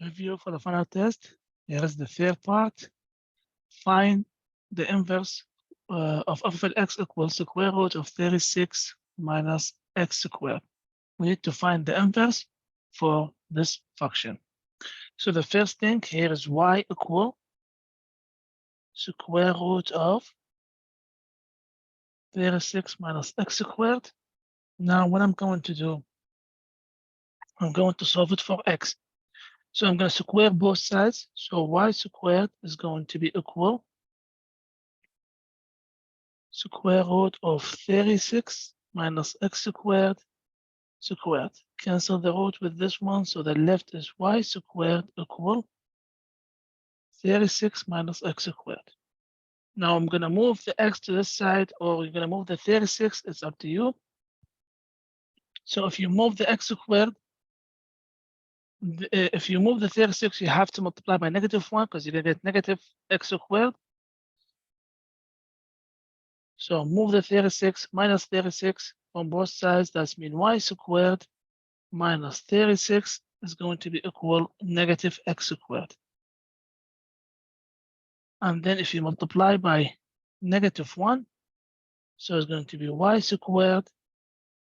review for the final test. Here is the third part. Find the inverse of f of x equals square root of 36 minus x squared. We need to find the inverse for this function. So the first thing here is y equal square root of 36 minus x squared. Now what I'm going to do, I'm going to solve it for x. So I'm going to square both sides. So y squared is going to be equal square root of 36 minus x squared squared. Cancel the root with this one. So the left is y squared equal 36 minus x squared. Now I'm going to move the x to this side, or you're going to move the 36. It's up to you. So if you move the x squared, if you move the 36, you have to multiply by -1 because you're going to get negative x squared. So move the 36 minus 36 on both sides. That means y squared minus 36 is going to be equal negative x squared. And then if you multiply by -1, so it's going to be y squared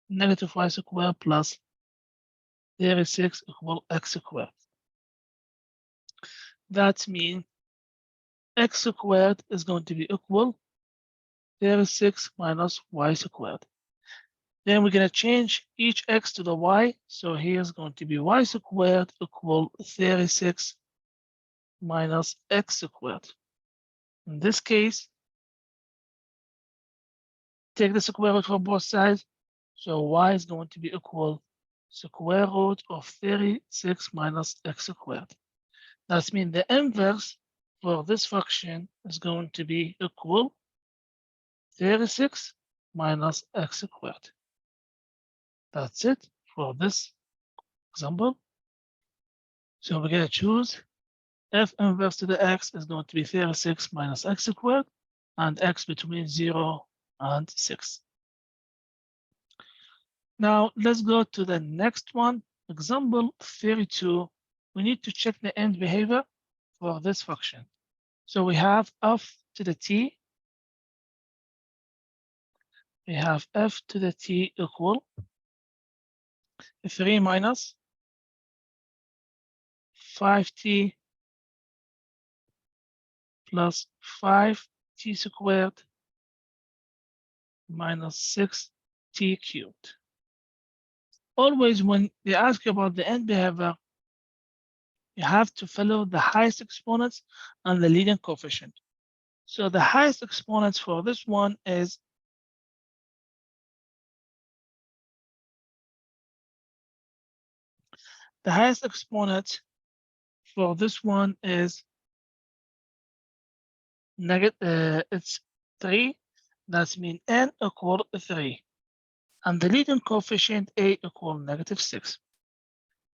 negative y squared plus 36 equal x squared. That means x squared is going to be equal 36 minus y squared. Then we're going to change each x to the y. So here's going to be y squared equal 36 minus x squared. In this case, take the square root for both sides. So y is going to be equal square root of 36 minus x squared. That means the inverse for this function is going to be equal 36 minus x squared. That's it for this example. So we're going to choose f inverse to the x is going to be 36 minus x squared, and x between 0 and 6. Now let's go to the next one, example 32. We need to check the end behavior for this function. So we have f to the t. We have f to the t equal 3 minus 5t plus 5t squared minus 6t cubed. Always when they ask you about the end behavior, you have to follow the highest exponents and the leading coefficient. So the highest exponents for this one is the highest exponent for this one is negative. It's 3. That means n equal 3, and the leading coefficient a equal -6.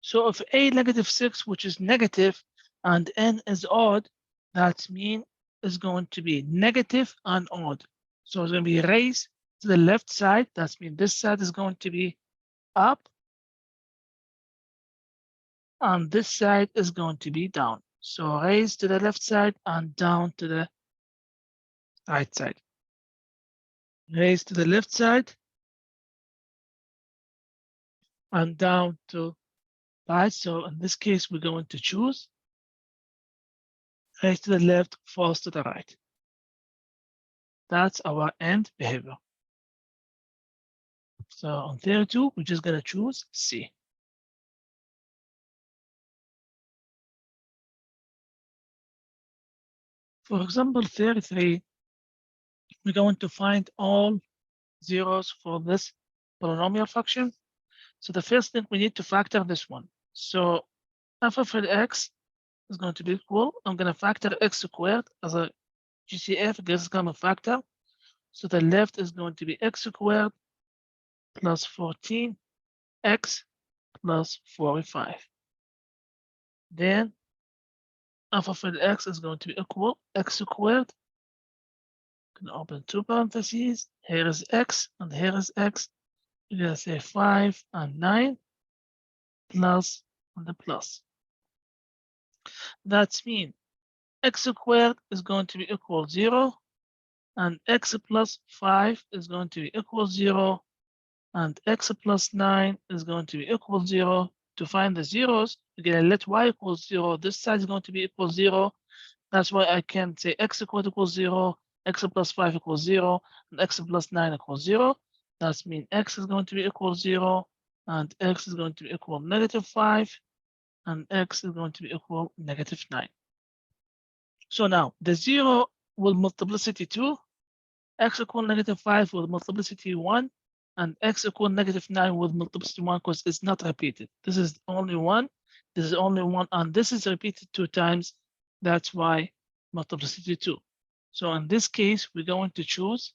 So if a -6, which is negative, and n is odd, that means it's going to be negative and odd. So it's going to be raised to the left side. That means this side is going to be up, and this side is going to be down. So raised to the left side and down to the right side. Raised to the left side and down to right. So in this case, we're going to choose raised to the left, falls to the right. That's our end behavior. So on 32, we're just going to choose C. For example, 33, we're going to find all zeros for this polynomial function. So the first thing, we need to factor this one. So f of x is going to be equal. I'm going to factor x squared as a GCF, this is common factor. So the left is going to be x squared plus 14x plus 45. Then f of x is going to be equal x squared. Can open two parentheses. Here is x and here is x. You're going to say 5 and 9 plus and the plus. That means x squared is going to be equal 0, and x plus 5 is going to be equal 0, and x plus 9 is going to be equal 0. To find the zeros, you're going to let y equals 0. This side is going to be equal 0. That's why I can say x equals 0, x plus 5 equals 0, and x plus 9 equals 0. That means x is going to be equal 0, and x is going to be equal -5, and x is going to be equal -9. So now the 0 will multiplicity 2, x equal -5 with multiplicity 1, and x equal -9 with multiplicity 1 because it's not repeated. This is only 1, this is only 1, and this is repeated 2 times. That's why multiplicity 2. So in this case, we're going to choose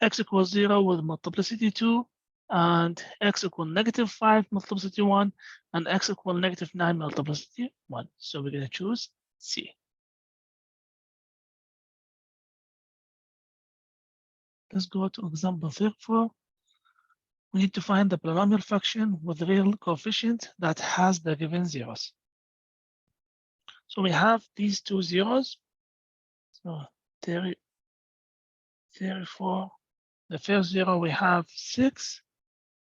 x equals 0 with multiplicity 2, and x equal -5 multiplicity 1, and x equal -9 multiplicity 1. So we're going to choose C. Let's go to example 34. We need to find the polynomial function with real coefficient that has the given zeros. So we have these two zeros. So 34, the first zero we have 6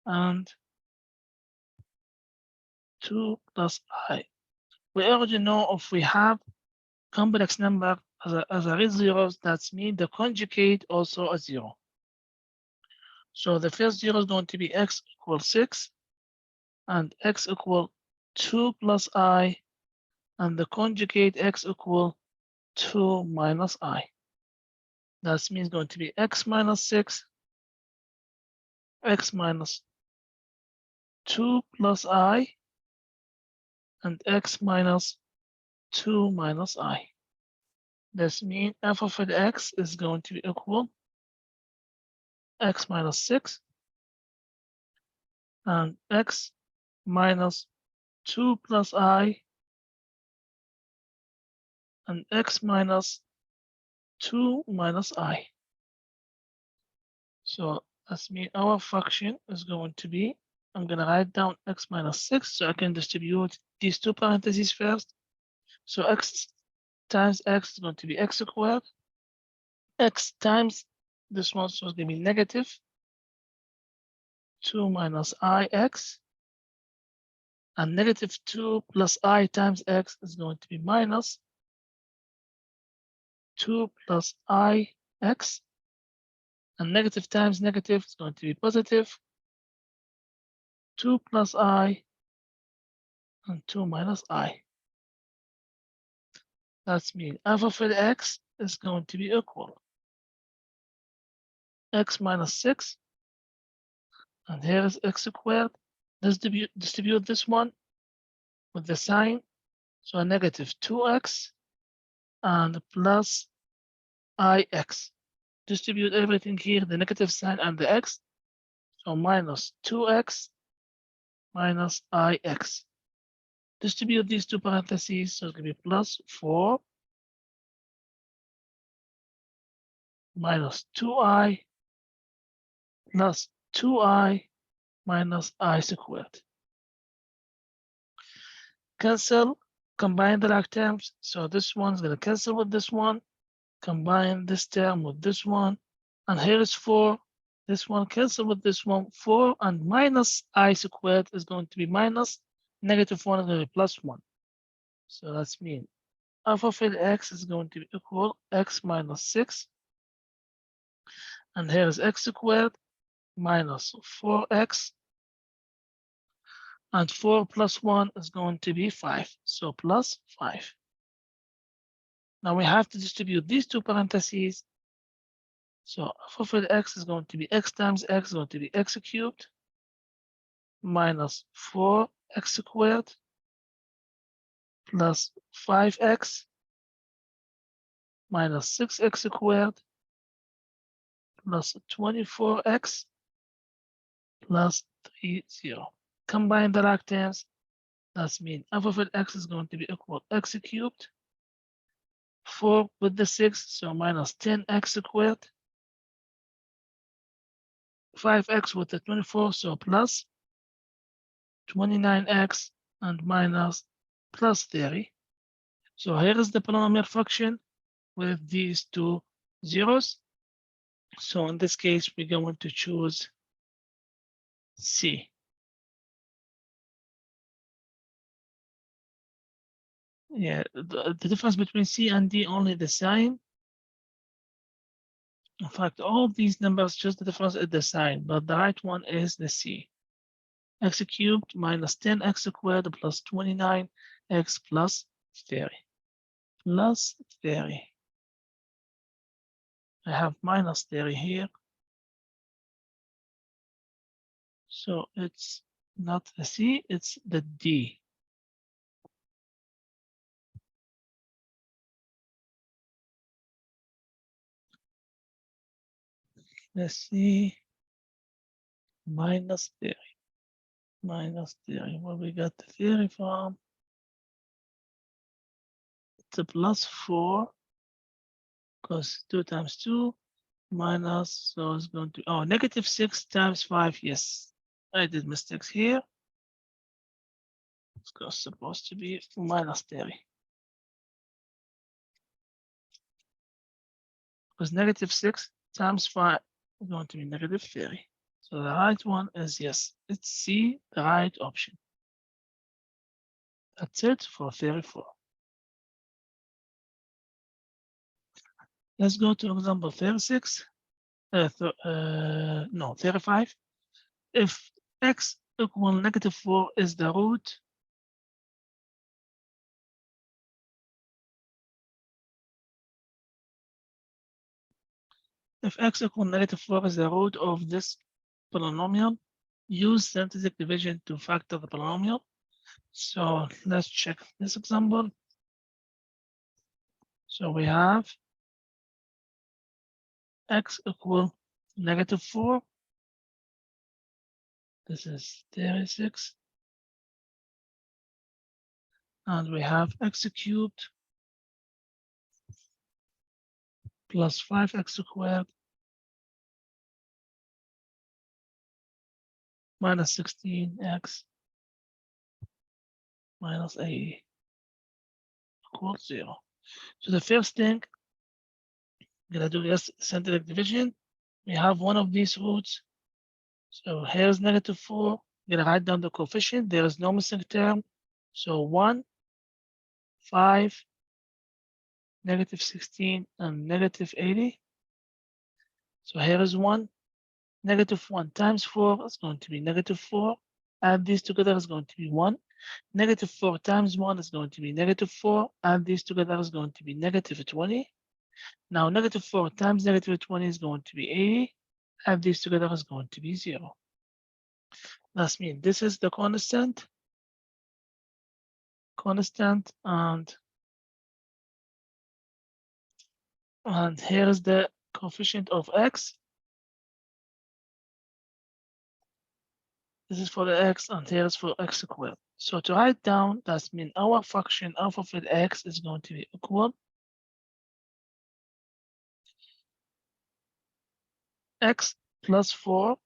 and 2 plus I. We already know if we have complex number as a real zeros, that means the conjugate also a 0. So the first zero is going to be x equals 6 and x equal 2 plus I, and the conjugate x equal 2 minus I. That means going to be x minus 6, x minus 2 plus I, and x minus 2 minus I. This means f of x is going to be equal x minus 6 and x minus 2 plus I and x minus 2 minus I. So that's mean our function is going to be, I'm going to write down x minus 6 so I can distribute these two parentheses first. So x times x is going to be x squared. X times this one, so it's going to be negative 2 minus ix. And negative 2 plus I times x is going to be minus 2 plus ix. And negative times negative is going to be positive 2 plus I and 2 minus I. That means f of x is going to be equal x minus 6, and here is x squared. Let's distribute this one with the sign, so a negative 2x and plus ix. Distribute everything here, the negative sign and the x, so minus 2x minus ix. Distribute these two parentheses, so it's going to be plus 4 minus 2i plus 2i minus I squared. Cancel, combine the like terms. So this one's going to cancel with this one, combine this term with this one, and here is 4. This one cancel with this one, 4, and minus I squared is going to be minus negative 1 is going to be plus 1. So that's mean f of x is going to be equal x minus 6, and here is x squared minus 4x, and 4 plus 1 is going to be 5, so plus 5. Now we have to distribute these two parentheses. So f of x is going to be x times x is going to be x cubed minus 4x squared plus 5x minus 6x squared plus 24x plus 30. Combine the like terms. That means f of x is going to be equal x cubed, 4 with the 6, so minus 10x squared, 5x with the 24, so plus 29x and minus plus theory. So here is the polynomial function with these two zeros. So in this case, we're going to choose C. Yeah, the difference between C and D only the sign. In fact, all these numbers, just the difference is the sign, but the right one is the C. X cubed minus 10x squared plus 29x plus 30. Plus 30. I have minus 30 here. So it's not the C, it's the D. Let's see. Minus 30. Minus 30. Where we got the theory from? It's a plus 4 because 2 times 2 minus, so it's going to, oh, negative 6 times 5. Yes, I did mistakes here. It's supposed to be minus 30. Because negative 6 times 5 is going to be negative 30. So the right one is yes, it's C, the right option. That's it for 34. Let's go to example 36. No, 35. If x equal negative 4 is the root if x equal negative 4 is the root of this polynomial, use synthetic division to factor the polynomial. So let's check this example. So we have x equal negative 4. This is 36. And we have x cubed plus 5x squared minus 16x minus 80 equals 0. So the first thing I'm gonna do is synthetic division. We have one of these roots. So here's negative 4. I'm gonna write down the coefficient. There is no missing term. So 1, 5, negative 16, and negative 80. So here is 1. Negative 1 times 4 is going to be negative 4. Add these together is going to be 1. Negative 4 times 1 is going to be negative 4. Add these together is going to be negative 20. Now negative 4 times negative 20 is going to be 80. Add these together is going to be 0. That means this is the constant, and here is the coefficient of x. This is for the x, and here is for x squared. So to write down, that means our function f of x is going to be equal x plus 4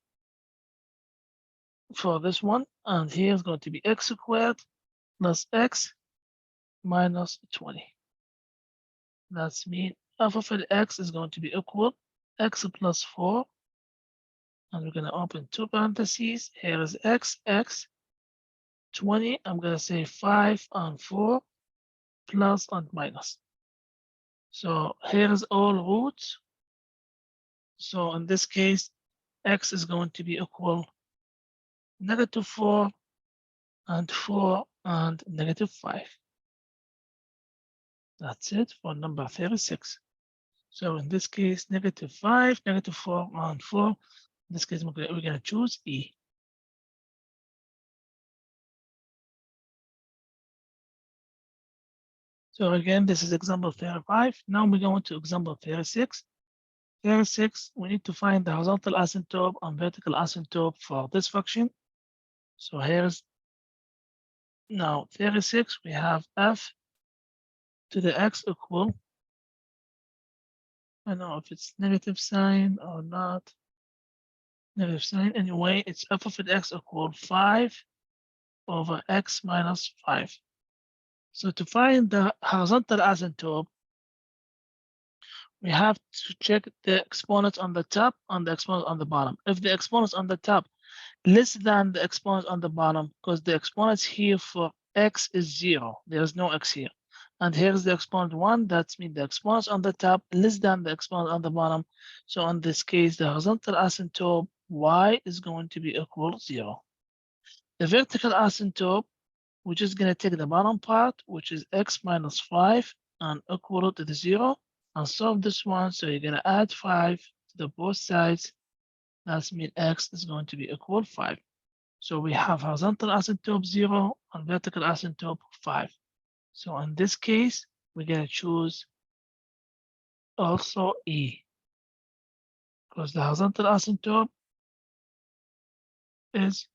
for this one, and here is going to be x squared plus x minus 20. That means f of x is going to be equal x plus 4, and we're going to open two parentheses. Here is x, 20. I'm going to say 5 and 4 plus and minus. So here is all roots. So in this case, x is going to be equal negative 4 and 4 and negative 5. That's it for number 36. So in this case, negative 5, negative 4, and 4. In this case, we're going to choose E. So again, this is example 35. Now we're going to example 36. 36, we need to find the horizontal asymptote and vertical asymptote for this function. So here's now 36, we have f to the x equal, I don't know if it's negative sign or not, negative sign. Anyway, it's f of x equal 5 over x minus 5. So to find the horizontal asymptote, we have to check the exponents on the top and the exponents on the bottom. If the exponents on the top less than the exponents on the bottom, because the exponents here for x is 0, there's no x here. And here's the exponent 1, that means the exponents on the top less than the exponent on the bottom. So in this case, the horizontal asymptote y is going to be equal 0. The vertical asymptote, we're just going to take the bottom part, which is x minus 5, and equal to the 0, and solve this one. So you're going to add 5 to the both sides. That means x is going to be equal 5. So we have horizontal asymptote 0 and vertical asymptote 5. So in this case, we're going to choose also E, because the horizontal asymptote is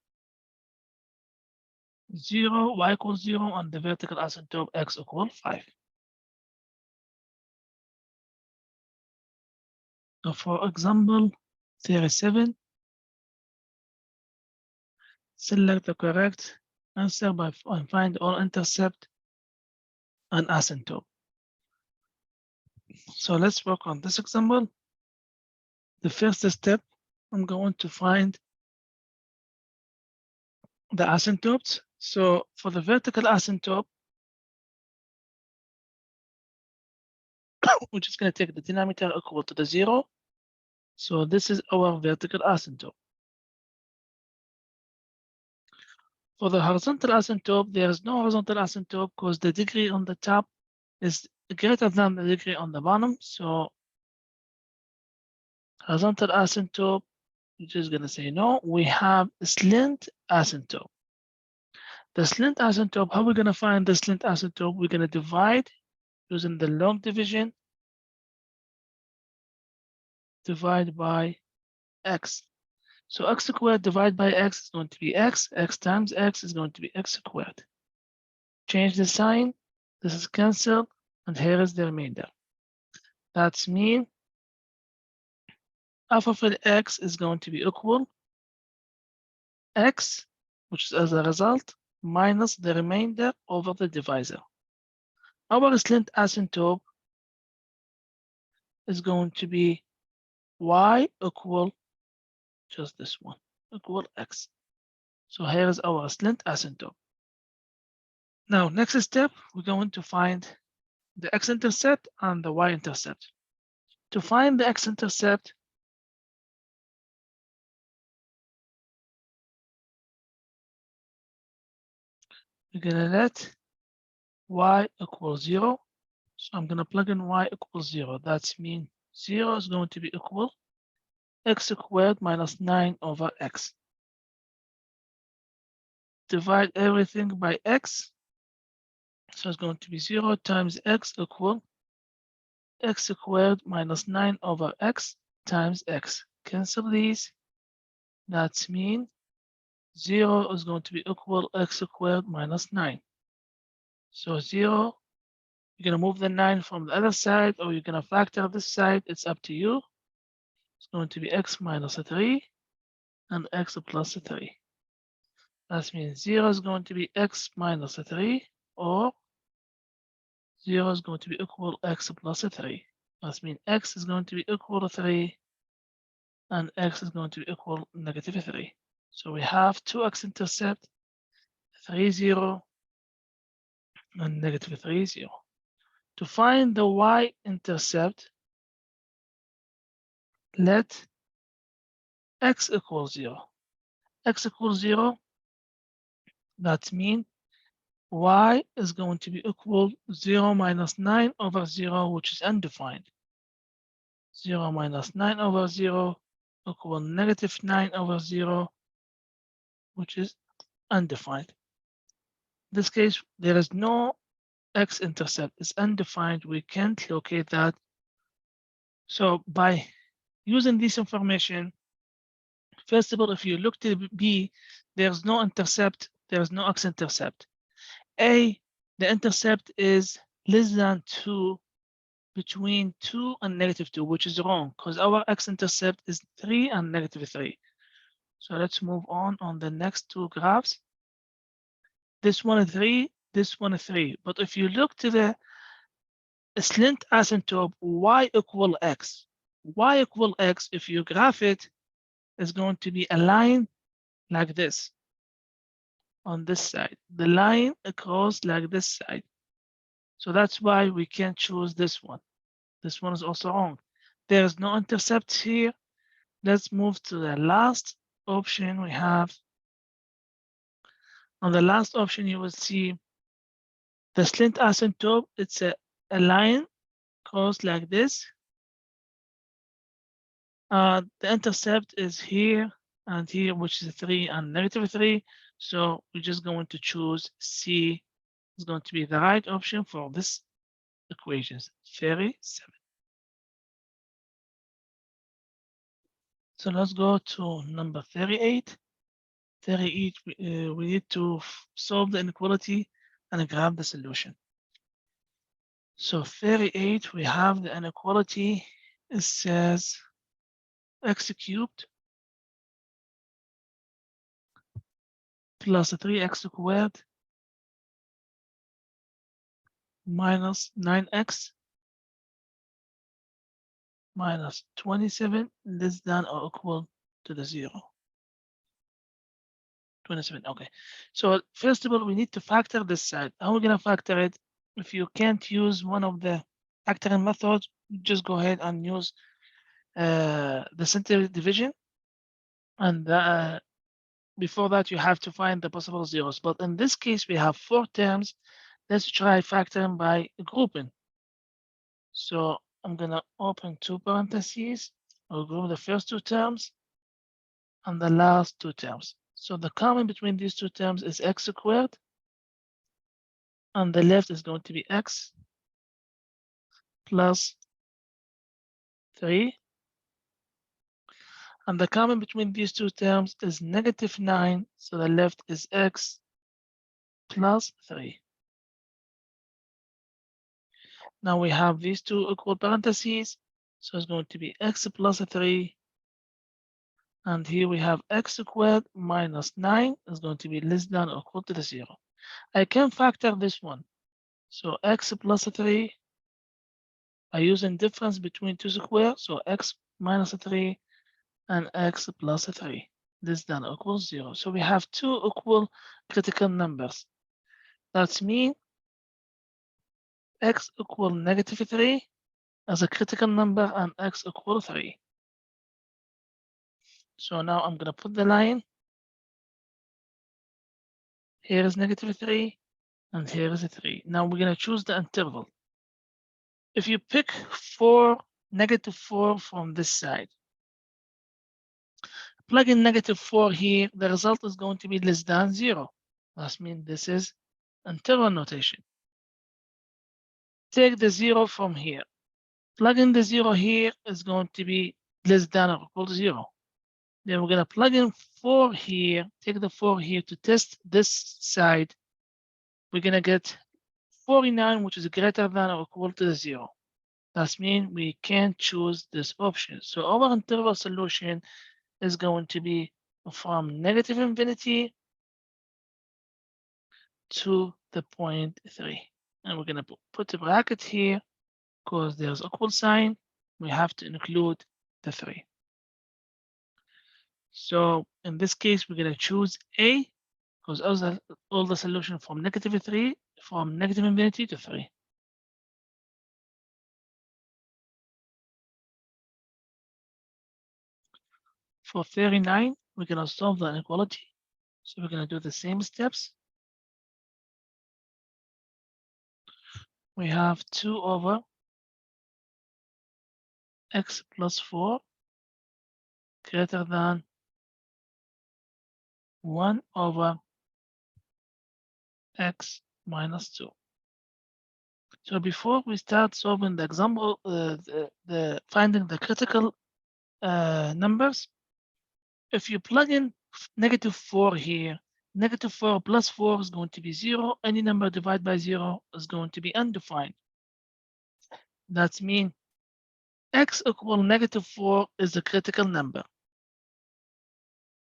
0, y equals 0, and the vertical asymptote x equal 5. So for example 37, select the correct answer by and find all intercept and asymptote. So let's work on this example. The first step, I'm going to find the asymptotes. So for the vertical asymptote, we're just going to take the denominator equal to the 0. So this is our vertical asymptote. For the horizontal asymptote, there is no horizontal asymptote because the degree on the top is greater than the degree on the bottom. So horizontal asymptote, we're just going to say no. We have a slant asymptote. The slant asymptote, how are we going to find the slant asymptote? We're going to divide using the log division, divide by x. So x squared divided by x is going to be x. X times x is going to be x squared. Change the sign. This is cancelled. And here is the remainder. That's mean f of x is going to be equal x, which is as a result, minus the remainder over the divisor. Our slant asymptote is going to be y equal just this one, equal x. So here is our slant asymptote. Now, next step, we're going to find the X-intercept and the Y-intercept. To find the X-intercept, we're gonna let y equal 0. So I'm gonna plug in y equals 0. That means 0 is going to be equal x squared minus 9 over x. Divide everything by x. So it's going to be 0 times x equal x squared minus 9 over x times x. Cancel these. That means 0 is going to be equal x squared minus 9. So 0, you're going to move the 9 from the other side, or you're going to factor this side. It's up to you. It's going to be x minus 3 and x plus 3. That means 0 is going to be x minus 3, or 0 is going to be equal x plus 3. That means x is going to be equal to 3, and x is going to be equal negative 3. So we have two X-intercept, 3, 0, and negative 3, 0. To find the Y-intercept, let x equals 0. X equals 0, that means y is going to be equal 0 minus 9 over 0, which is undefined. 0 minus 9 over 0 equal negative 9 over 0, which is undefined. In this case, there is no X-intercept. It's undefined. We can't locate that. So by using this information, first of all, if you look to B, there's no intercept, there's no X-intercept. A, the intercept is less than 2, between 2 and negative 2, which is wrong because our X-intercept is 3 and negative 3. So let's move on the next two graphs. This one is 3, this one 3. But if you look to the slant asymptote y equal x, y equal x, if you graph it, is going to be a line like this on this side. The line across like this side. So that's why we can't choose this one. This one is also wrong. There's no intercept here. Let's move to the last option we have. On the last option, you will see the slant asymptote. It's a line crossed like this. The intercept is here and here, which is 3 and -3. So we're just going to choose C is going to be the right option for this equations, 37. So let's go to number 38. 38, we need to solve the inequality and grab the solution. So 38, we have the inequality. It says x cubed plus 3x squared minus 9x minus 27 less than or equal to the 0. 27, okay. So first of all, we need to factor this side. How are we gonna factor it? If you can't use one of the factoring methods, just go ahead and use the center division. And before that, you have to find the possible zeros. But in this case, we have 4 terms. Let's try factoring by grouping. So I'm gonna open 2 parentheses. I'll group the first 2 terms and the last 2 terms. So the common between these 2 terms is x squared. On the left is going to be x plus 3. And the common between these 2 terms is -9. So the left is x plus 3. Now we have these 2 equal parentheses. So it's going to be x plus 3. And here we have x squared minus 9 is going to be less than or equal to the 0. I can factor this one. So x plus 3, I use a difference between 2 squares. So x minus 3 and x plus 3 less than or equal 0. So we have 2 equal critical numbers. That means x equal -3 as a critical number and x equal 3. So now I'm gonna put the line. Here is -3 and here is a 3. Now we're gonna choose the interval. If you pick 4, -4 from this side, plug in -4 here, the result is going to be less than 0. That means this is interval notation. Take the 0 from here. Plug in the 0 here is going to be less than or equal to 0. Then we're going to plug in 4 here, take the 4 here to test this side. We're going to get 49, which is greater than or equal to the 0. That means we can't choose this option. So our interval solution is going to be from -infinity to the 0.3. And we're going to put a bracket here because there's equal sign. We have to include the 3. So in this case, we're going to choose A because all the solution from -3 from -infinity to 3. For 39, we're going to solve the inequality. So we're going to do the same steps. We have 2 over x plus 4 greater than 1 over x minus 2. So before we start solving the example, finding the critical numbers, if you plug in -4 here, -4 plus 4 is going to be 0. Any number divided by 0 is going to be undefined. That means x equal -4 is a critical number.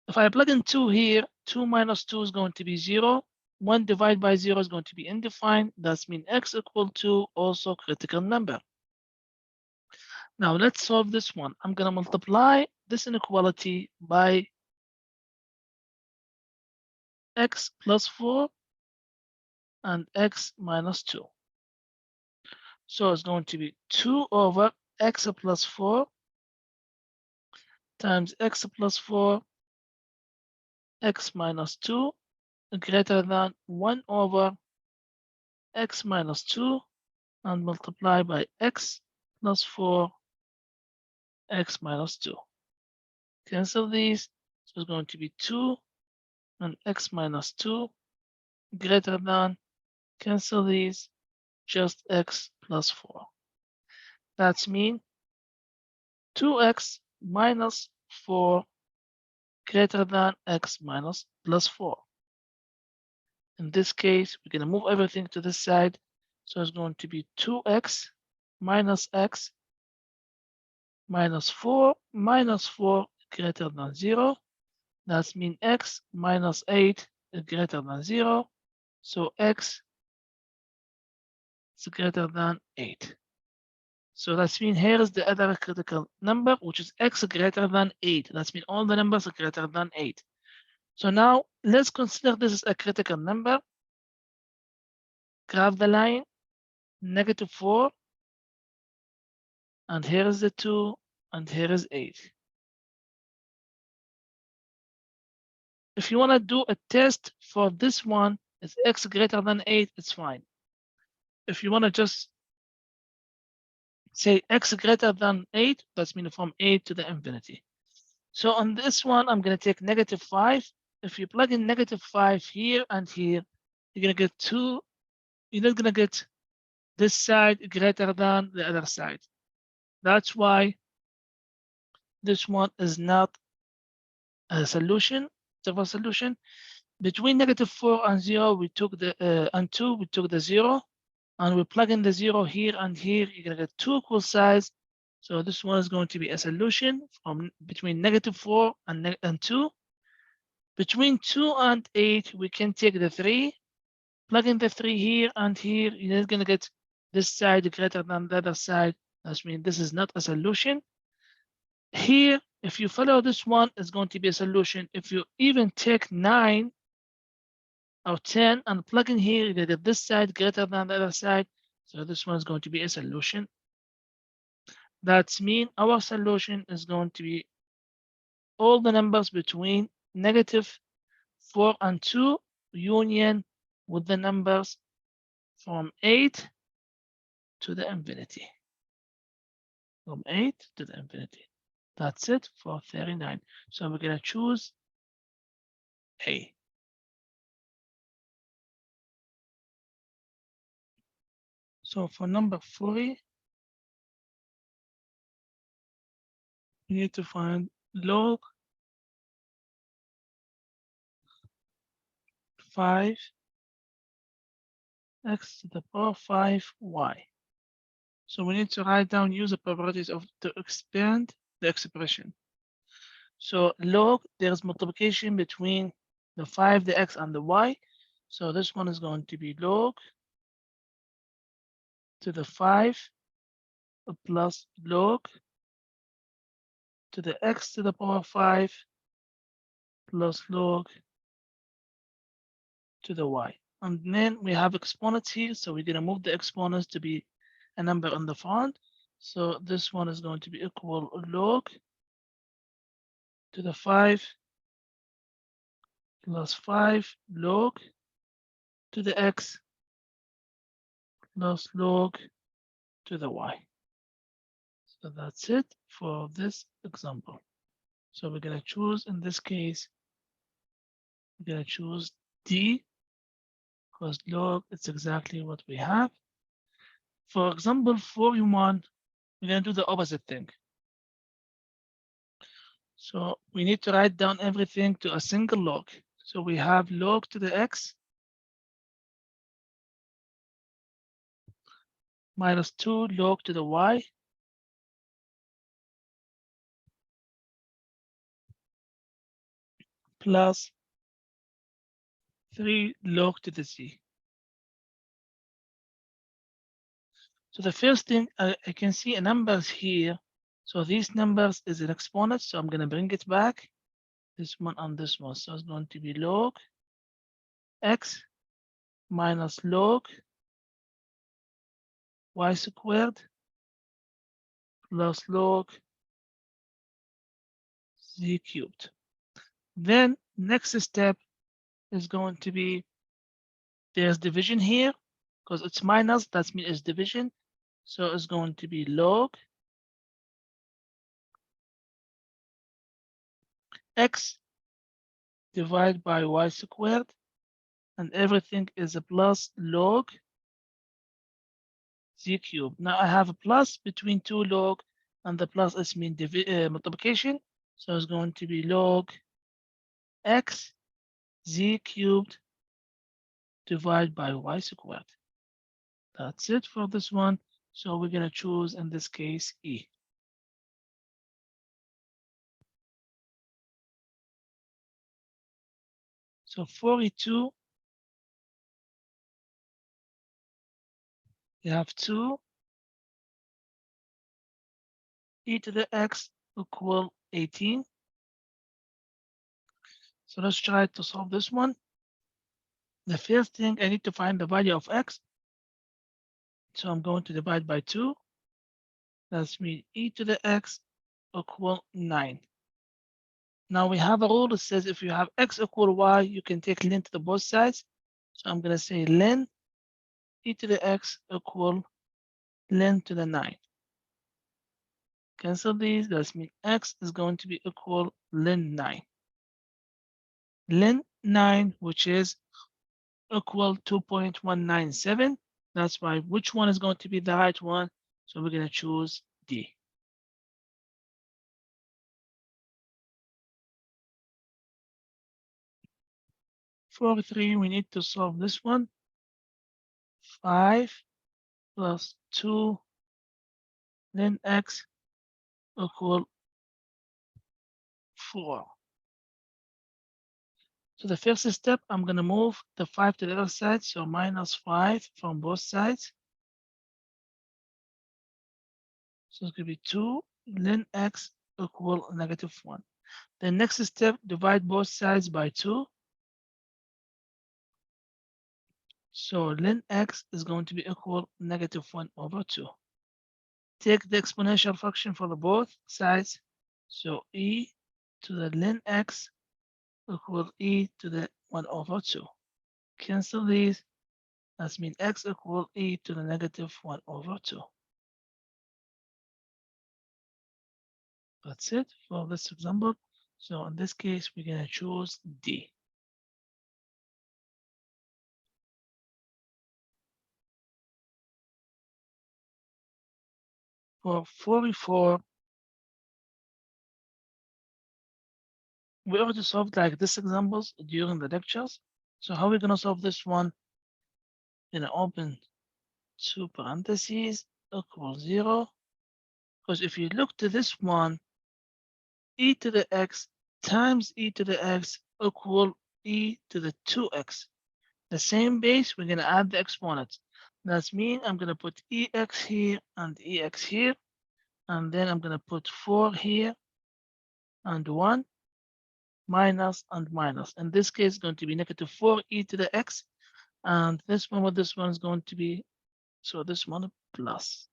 If I plug in 2 here, 2 minus 2 is going to be 0. 1 divided by 0 is going to be undefined. That means x equal to also critical number. Now let's solve this one. I'm going to multiply this inequality by x plus 4 and x minus 2. So it's going to be 2 over x plus 4 times x plus 4, x minus 2 greater than 1 over x minus 2 and multiply by x plus 4, x minus 2. Cancel these. So it's going to be 2 and x minus 2 greater than, cancel these, just x plus 4. That's mean 2x minus 4 greater than x minus plus 4. In this case, we're going to move everything to this side. So it's going to be 2x minus x minus 4 greater than 0. That means x minus 8 is greater than 0. So x is greater than 8. So that means here is the other critical number, which is x greater than 8. That means all the numbers are greater than 8. So now let's consider this is a critical number. Graph the line, -4, and here is the 2, and here is 8. If you want to do a test for this one, is x greater than 8, it's fine. If you want to just say x greater than 8, that's mean from 8 to the infinity. So on this one, I'm going to take -5. If you plug in -5 here and here, you're going to get 2. You're not going to get this side greater than the other side. That's why this one is not a solution, it's a solution. Between -4 and 0, we took the and 2, we took the 0, and we plug in the 0 here and here. You're gonna get 2 equal sides. So this one is going to be a solution from between -4 and 2. Between 2 and 8, we can take the 3, plug in the 3 here and here. You're not gonna get this side greater than the other side. That means this is not a solution. Here, if you follow this one, it's going to be a solution. If you even take 9 or 10 and plug in here, you get this side greater than the other side. So this one is going to be a solution. That means our solution is going to be all the numbers between -4 and 2 union with the numbers from 8 to the infinity. From 8 to the infinity. That's it for 39. So we're going to choose A. So for number 40, we need to find log 5 x to the power 5 y. So we need to write down use the properties of to expand the expression. So log, there's multiplication between the 5, the x, and the y. So this one is going to be log to the 5 plus log to the x to the power 5 plus log to the y. And then we have exponents here. So we're going to move the exponents to be a number in the front. So this one is going to be equal log to the 5 plus 5 log to the x plus log to the y. So that's it for this example. So we're going to choose, in this case, we're going to choose D, because log, it's exactly what we have. For example 41, we're going to do the opposite thing. So we need to write down everything to a single log. So we have log to the x minus 2 log to the y plus 3 log to the z. So the first thing I can see a numbers here. So these numbers is an exponent. So I'm going to bring it back. This one and this one. So it's going to be log x minus log y squared plus log z cubed. Then next step is going to be there's division here because it's minus, that means it's division. So it's going to be log x divided by y squared, and everything is a plus log z cubed. Now I have a plus between two log, and the plus is mean multiplication. So it's going to be log x z cubed divided by y squared. That's it for this one. So we're going to choose, in this case, E. So 42, you have 2 e to the x equal 18. So let's try to solve this one. The first thing, I need to find the value of x. So I'm going to divide by 2. That's mean e to the x equal 9. Now we have a rule that says if you have x equal y, you can take ln to the both sides. So I'm going to say ln e to the x equal ln to the 9. Cancel these. That means x is going to be equal ln 9. Ln 9, which is equal 2.197. That's why which one is going to be the right one? So we're going to choose D. For 3, we need to solve this one. 5 plus 2 ln x equal 4. So the first step, I'm going to move the 5 to the other side. So minus 5 from both sides. So it's going to be 2 ln x equal -1. The next step, divide both sides by 2. So ln x is going to be equal -1/2. Take the exponential function for the both sides. So e to the ln x equal e to the 1/2. Cancel these. That means x equal e to the -1/2. That's it for this example. So in this case, we're going to choose D. For 44, we already solved like this examples during the lectures. So how are we going to solve this one? Going to open 2 parentheses equal 0. Because if you look to this one, e to the x times e to the x equal e to the 2x. The same base, we're going to add the exponents. That means I'm going to put ex here and ex here. And then I'm going to put 4 here and 1 minus and minus. In this case, it's going to be -4 e to the x. And this one with this one is going to be, so this one plus.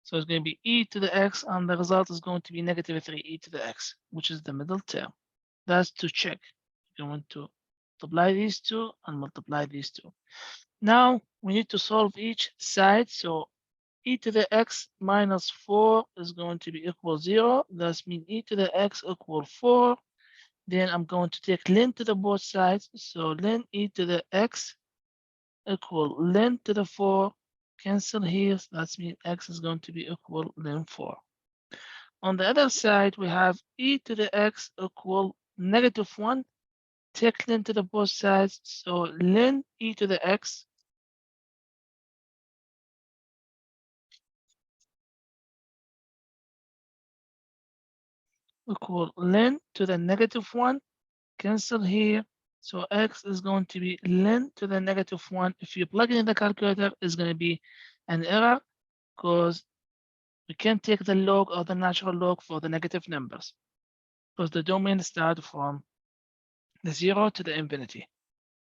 So it's going to be e to the x, and the result is going to be -3 e to the x, which is the middle term. That's to check. You want to multiply these two and multiply these two. Now we need to solve each side. So e to the x minus 4 is going to be equal 0. That means e to the x equal 4. Then I'm going to take ln to the both sides. So ln e to the x equal ln to the 4. Cancel here. So that means x is going to be equal ln 4. On the other side, we have e to the x equal -1. Take ln to the both sides. So ln e to the x equal ln to the -1. cancel here. So x is going to be ln to the -1. If you plug it in the calculator, it's going to be an error because we can't take the log or the natural log for the negative numbers because the domain starts from the 0 to the infinity.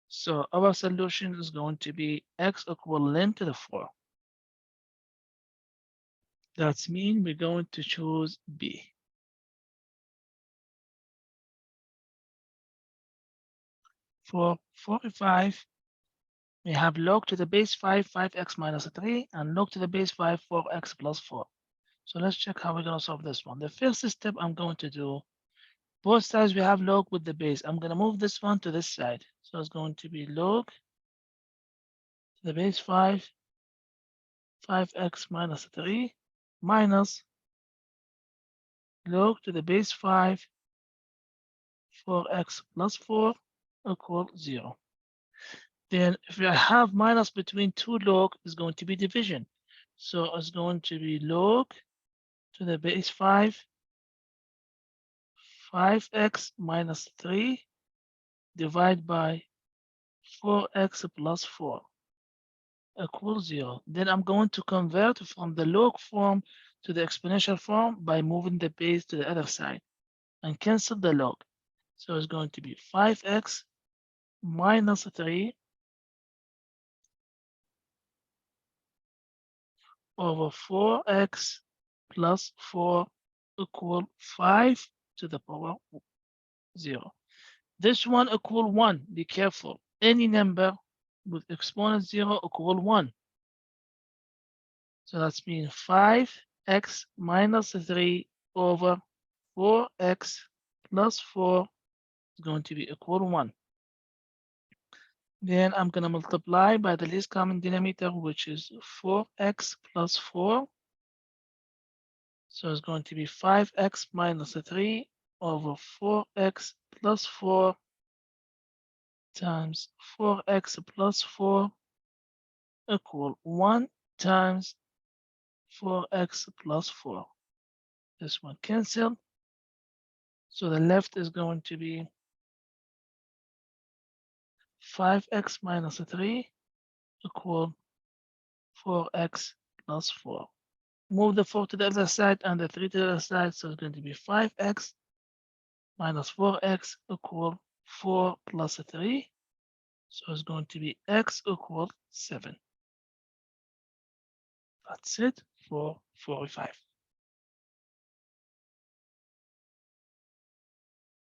So our solution is going to be x equal ln to the 4. That means we're going to choose B. For 45, we have log to the base 5, 5x minus 3, and log to the base 5, 4x plus 4. So let's check how we're going to solve this one. The first step I'm going to do, both sides we have log with the base. I'm going to move this one to this side. So it's going to be log to the base 5, 5x minus 3, minus log to the base 5, 4x plus 4 equal 0. Then if I have minus between two log, it's going to be division. So it's going to be log to the base 5, 5x minus 3 divided by 4x plus 4 equals 0. Then I'm going to convert from the log form to the exponential form by moving the base to the other side and cancel the log. So it's going to be 5x minus 3 over 4x plus 4 equal 5 to the power 0. This one equal 1. Be careful. Any number with exponent 0 equal 1. So that's mean 5x minus 3 over 4x plus 4 is going to be equal 1. Then I'm going to multiply by the least common denominator, which is 4x plus 4. So it's going to be 5x minus 3 over 4x plus 4 times 4x plus 4 equal 1 times 4x plus 4. This one cancel. So the left is going to be 5x minus 3 equal 4x plus 4. Move the 4 to the other side and the 3 to the other side. So it's going to be 5x minus 4x equal 4 plus 3. So it's going to be x equal 7. That's it for 45.